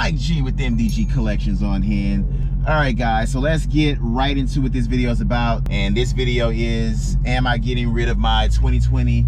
Mike G with MDG Collections on hand. All right, guys, so let's get right into what this video is about. And this video is, am I getting rid of my 2020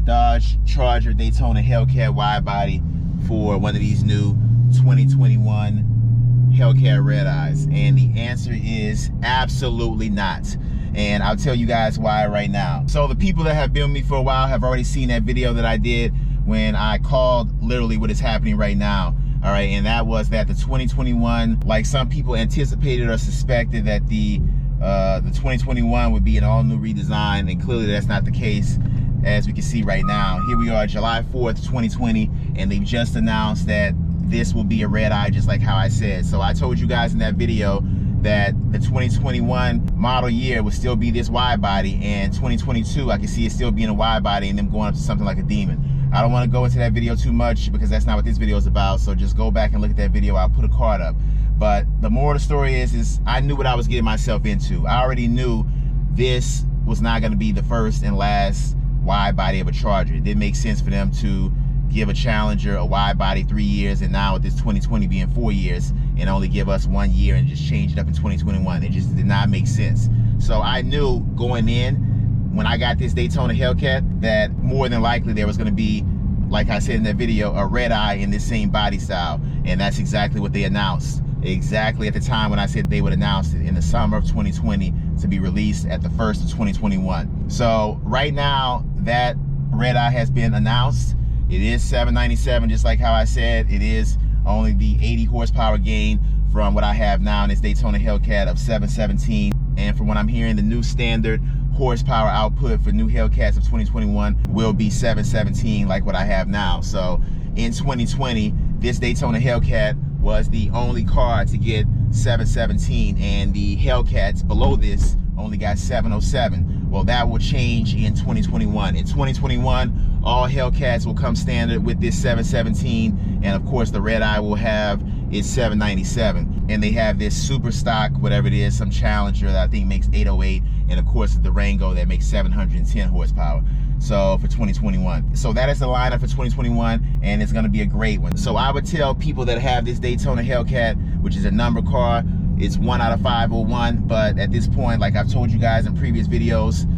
Dodge Charger Daytona Hellcat wide body for one of these new 2021 Hellcat Redeyes? And the answer is absolutely not. And I'll tell you guys why right now. So the people that have been with me for a while have already seen that video that I did when I called literally what is happening right now. All right, and that was that the 2021, like some people anticipated or suspected that the 2021 would be an all-new redesign, and clearly that's not the case. As we can see right now, here we are, July 4th, 2020, and they've just announced that this will be a Redeye, just like how I said. So I told you guys in that video that the 2021 model year would still be this wide body, and 2022 I can see it still being a wide body and them going up to something like a Demon. I don't want to go into that video too much because that's not what this video is about, so just go back and look at that video. I'll put a card up. But the moral of the story is I knew what I was getting myself into. I already knew this was not going to be the first and last wide body of a Charger. It didn't make sense for them to give a Challenger a wide body 3 years, and now with this 2020 being 4 years, and only give us 1 year and just change it up in 2021. It just did not make sense. So I knew going in, when I got this Daytona Hellcat, that more than likely there was going to be, like I said in that video, a Redeye in this same body style. And that's exactly what they announced. Exactly at the time when I said they would announce it in the summer of 2020 to be released at the first of 2021. So right now that Redeye has been announced. It is $797, just like how I said. It is only the 80 horsepower gain from what I have now in this Daytona Hellcat of 717. And from what I'm hearing, the new standard horsepower output for new Hellcats of 2021 will be 717, like what I have now. So in 2020, this Daytona Hellcat was the only car to get 717, and the Hellcats below this only got 707. Well, that will change in 2021. In 2021, all Hellcats will come standard with this 717, and of course the Redeye will have its 797. And they have this super stock, whatever it is, some Challenger that I think makes 808, and of course the Durango that makes 710 horsepower. So for 2021. So that is the lineup for 2021, and it's gonna be a great one. So I would tell people that have this Daytona Hellcat, which is a number car, it's 1 out of 501, but at this point, like I've told you guys in previous videos,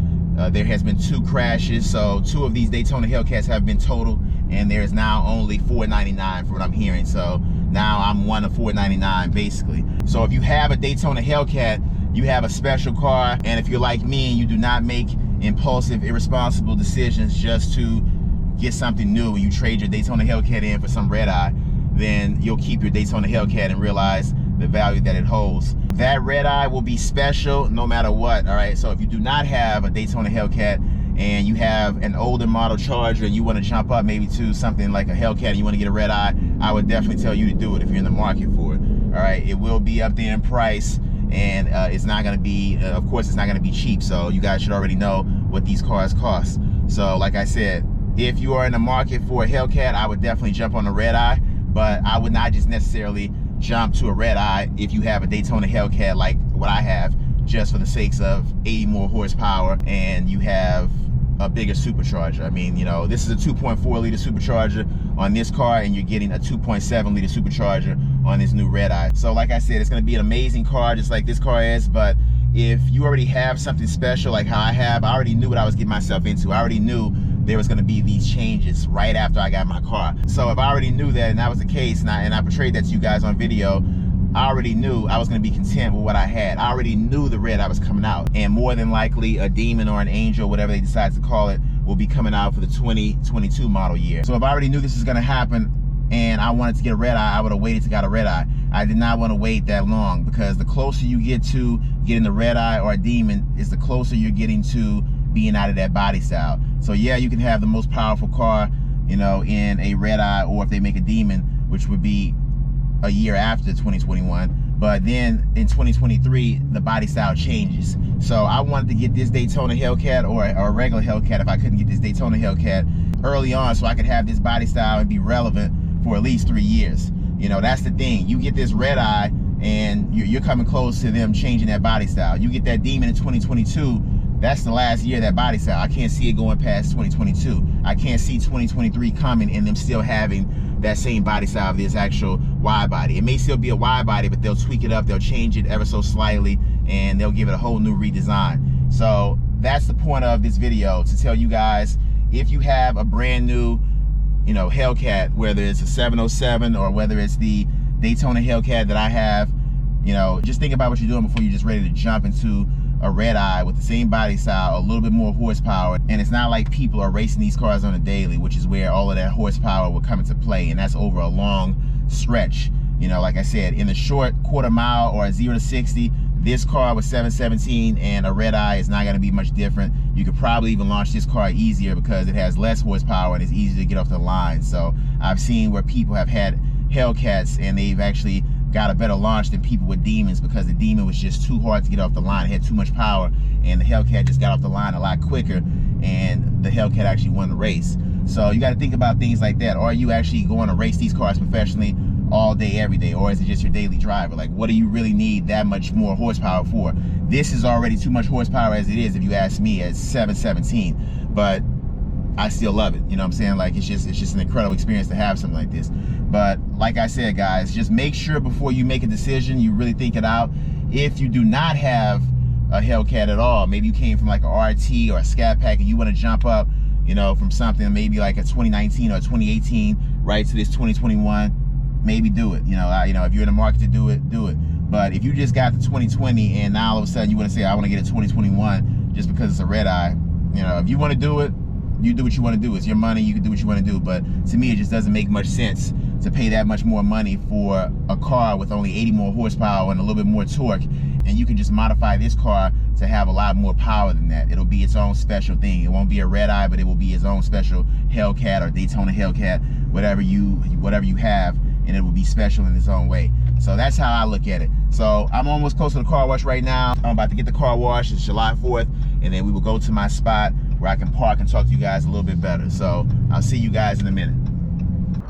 there has been 2 crashes. So 2 of these Daytona Hellcats have been totaled, and there is now only 499 for what I'm hearing. So now I'm 1 of 499 basically. So if you have a Daytona Hellcat, you have a special car, and if you're like me and you do not make impulsive, irresponsible decisions just to get something new, and you trade your Daytona Hellcat in for some Redeye, then you'll keep your Daytona Hellcat and realize the value that it holds. That Redeye will be special no matter what. All right, so if you do not have a Daytona Hellcat and you have an older model Charger and you want to jump up maybe to something like a Hellcat and you want to get a Redeye, I would definitely tell you to do it if you're in the market for it. All right, it will be up there in price, and it's not going to be, of course, it's not going to be cheap. So you guys should already know what these cars cost. So like I said, if you are in the market for a Hellcat, I would definitely jump on the Redeye, but I would not just necessarily jump to a Redeye if you have a Daytona Hellcat like what I have, just for the sakes of 80 more horsepower and you have a bigger supercharger. I mean, you know, this is a 2.4 liter supercharger on this car, and you're getting a 2.7 liter supercharger on this new Redeye. So like I said, it's going to be an amazing car, just like this car is. But if you already have something special like how I have, I already knew what I was getting myself into. I already knew there was going to be these changes right after I got my car. So if I already knew that, and that was the case, and I portrayed that to you guys on video, I already knew I was going to be content with what I had. I already knew the Redeye was coming out, and more than likely a Demon or an Angel, whatever they decide to call it, will be coming out for the 2022 model year. So if I already knew this was going to happen and I wanted to get a Redeye, I would have waited to get a Redeye. I did not want to wait that long, because the closer you get to getting the Redeye or a Demon is the closer you're getting to being out of that body style. So yeah, you can have the most powerful car, you know, in a Redeye, or if they make a Demon, which would be a year after 2021, but then in 2023 the body style changes. So I wanted to get this Daytona Hellcat or a regular Hellcat, if I couldn't get this Daytona Hellcat, early on, so I could have this body style and be relevant for at least 3 years. You know, that's the thing. You get this Redeye and you're coming close to them changing that body style. You get that Demon in 2022, that's the last year of that body style. I can't see it going past 2022. I can't see 2023 coming and them still having that same body style of this actual wide body. It may still be a wide body, but they'll tweak it up, they'll change it ever so slightly, and they'll give it a whole new redesign. So that's the point of this video, to tell you guys, if you have a brand new, you know, Hellcat, whether it's a 707 or whether it's the Daytona Hellcat that I have, you know, just think about what you're doing before you're just ready to jump into a Redeye with the same body style, a little bit more horsepower. And it's not like people are racing these cars on a daily, which is where all of that horsepower will come into play, and that's over a long stretch. You know, like I said, in the short quarter mile or a 0 to 60, this car with 717 and a Redeye is not going to be much different. You could probably even launch this car easier because it has less horsepower and it's easier to get off the line. So I've seen where people have had Hellcats and they've actually got a better launch than people with Demons, because the Demon was just too hard to get off the line. It had too much power, and the Hellcat just got off the line a lot quicker, and the Hellcat actually won the race. So you got to think about things like that. Are you actually going to race these cars professionally all day, every day, or is it just your daily driver? Like, what do you really need that much more horsepower for? This is already too much horsepower as it is, if you ask me, at 717, but I still love it. You know what I'm saying? Like, it's just an incredible experience to have something like this. But like I said, guys, just make sure before you make a decision, you really think it out. If you do not have a Hellcat at all, maybe you came from like a RT or a Scat Pack and you want to jump up, you know, from something maybe like a 2019 or 2018 right to this 2021, maybe do it. You know, if you're in the market to do it, do it. But if you just got the 2020 and now all of a sudden you want to say, I want to get a 2021 just because it's a Redeye, you know, if you want to do it, you do what you want to do. It's your money, you can do what you want to do. But to me, it just doesn't make much sense to pay that much more money for a car with only 80 more horsepower and a little bit more torque, and you can just modify this car to have a lot more power than that. It'll be its own special thing. It won't be a Redeye, but it will be its own special Hellcat or Daytona Hellcat, whatever you have, and it will be special in its own way. So that's how I look at it. So I'm almost close to the car wash right now. I'm about to get the car wash. It's July 4th, and then we will go to my spot where I can park and talk to you guys a little bit better. So I'll see you guys in a minute.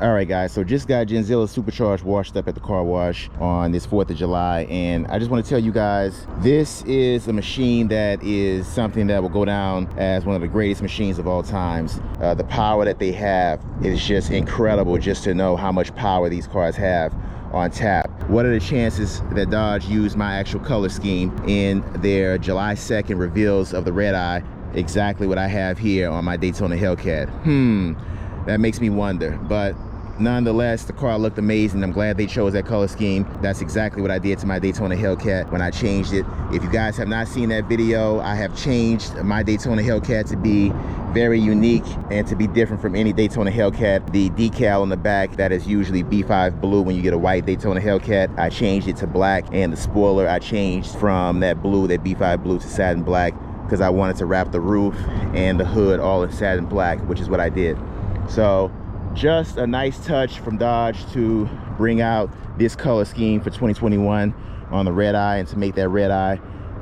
All right, guys, so just got Genzilla Supercharged washed up at the car wash on this 4th of July, and I just want to tell you guys, this is a machine that is something that will go down as one of the greatest machines of all times. The power that they have is just incredible, just to know how much power these cars have on tap. What are the chances that Dodge used my actual color scheme in their July 2nd reveals of the Redeye, exactly what I have here on my Daytona Hellcat? That makes me wonder. But nonetheless, the car looked amazing. I'm glad they chose that color scheme. That's exactly what I did to my Daytona Hellcat when I changed it. If you guys have not seen that video, I have changed my Daytona Hellcat to be very unique and to be different from any Daytona Hellcat. The decal on the back that is usually B5 blue when you get a white Daytona Hellcat, I changed it to black, and the spoiler I changed from that blue, that B5 blue, to satin black, because I wanted to wrap the roof and the hood all in satin black, which is what I did. So just a nice touch from Dodge to bring out this color scheme for 2021 on the Redeye, and to make that Redeye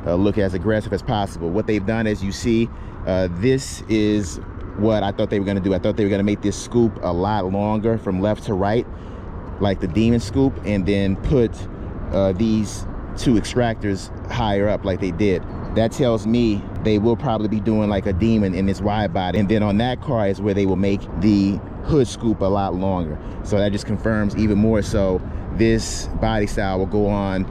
look as aggressive as possible. What they've done, as you see, this is what I thought they were going to do. I thought they were going to make this scoop a lot longer from left to right, like the Demon scoop, and then put these two extractors higher up like they did. That tells me they will probably be doing like a Demon in this wide body, and then on that car is where they will make the hood scoop a lot longer. So that just confirms even more so this body style will go on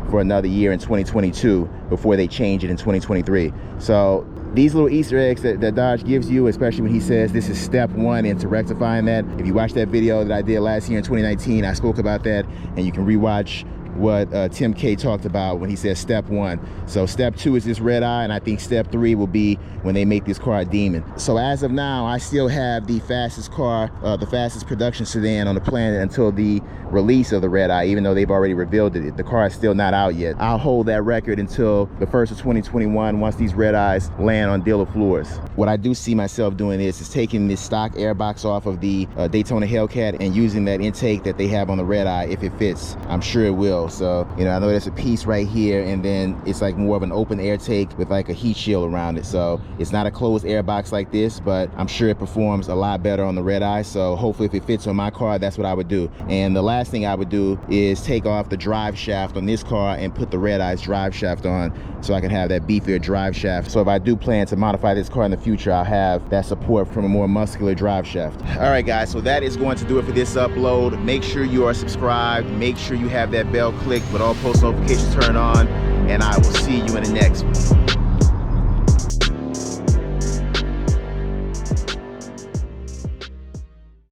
for another year in 2022 before they change it in 2023. So these little Easter eggs that Dodge gives you, especially when he says this is step one into rectifying that. If you watch that video that I did last year in 2019, I spoke about that, and you can rewatch what Tim K talked about when he says step one. So step two is this Redeye, and I think step three will be when they make this car a Demon. So as of now, I still have the fastest car, the fastest production sedan on the planet until the release of the Redeye, even though they've already revealed it. The car is still not out yet. I'll hold that record until the 1st of 2021 once these Redeyes land on dealer floors. What I do see myself doing is taking this stock air box off of the Daytona Hellcat and using that intake that they have on the Redeye if it fits. I'm sure it will. go. So, you know, I know there's a piece right here, and then it's like more of an open air take with like a heat shield around it. So it's not a closed air box like this, but I'm sure it performs a lot better on the Redeye. So hopefully if it fits on my car, that's what I would do. And the last thing I would do is take off the drive shaft on this car and put the Redeye's drive shaft on, so I can have that beefier drive shaft. So if I do plan to modify this car in the future, I'll have that support from a more muscular drive shaft. All right guys, so that is going to do it for this upload. Make sure you are subscribed, make sure you have that bell clicked with all post notifications turned on, and I will see you in the next one.